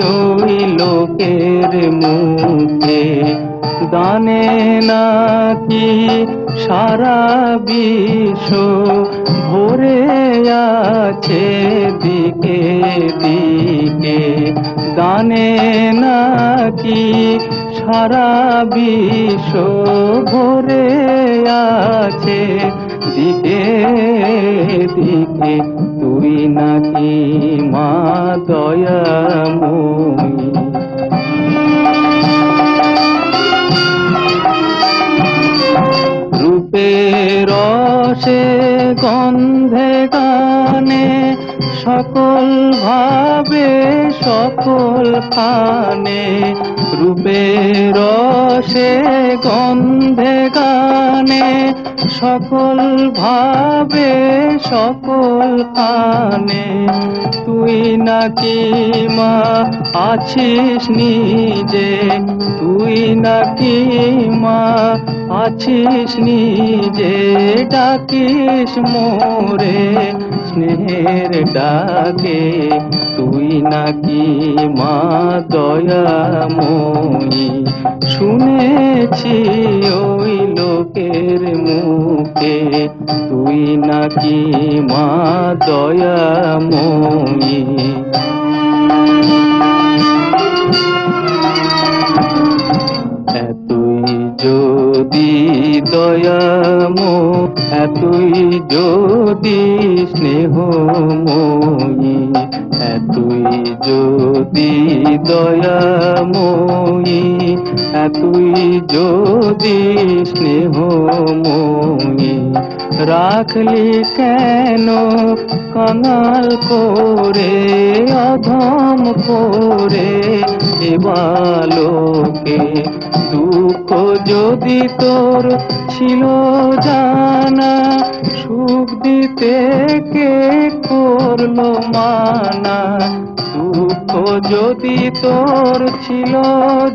ওই লোকের মুখে, গানে নাকি সারা বিশ্ব ভরে আছে দিকে দিকে, গানে নাকি সারা বিশ্ব ভরে আছে দিকে দিকে। তুই নাকি মা দয়াময়ী। রূপের রসে গন্ধে গানে সকল ভাবে সকল খানে, রূপের রসে গন্ধে গানে সকল ভাবে সকল খানে। তুই নাকি মা আছিস নিজে, তুই নাকি মা আছিস নিজে, ডাকিস মোরে স্নেহের ডাকে। তুই নাকি মা দয়াময়ী। শুনেছি ওই লোকের মুখে, তুই নাকি মা দয়াময়ী। এতই যদি দয়াময়, এতই যদি স্নেহময়ী, এতই যদি দয়াময়ী, এতই যদি স্নেহময়ী, রাখলি কেন কাঙাল করে অধম করে এ বালকে। দুঃখ যদি তোর ছিল জানা, সুখ দিতে কে করলো মানা। দুঃখ যদি তোর ছিল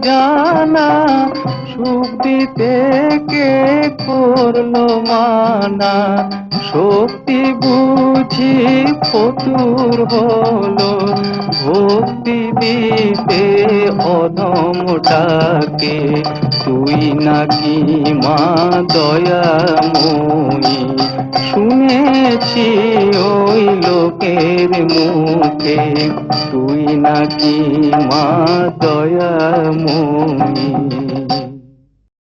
জানা, সুখ দিতে কে করলো মানা। শক্তি বুঝি ফতুর হলো, ভক্তি দিতে অধমটাকে। তুই নাকি মা দয়াময়ী। শুনেছি ওই লোকের মুখে, তুই নাকি মা দয়াময়ী।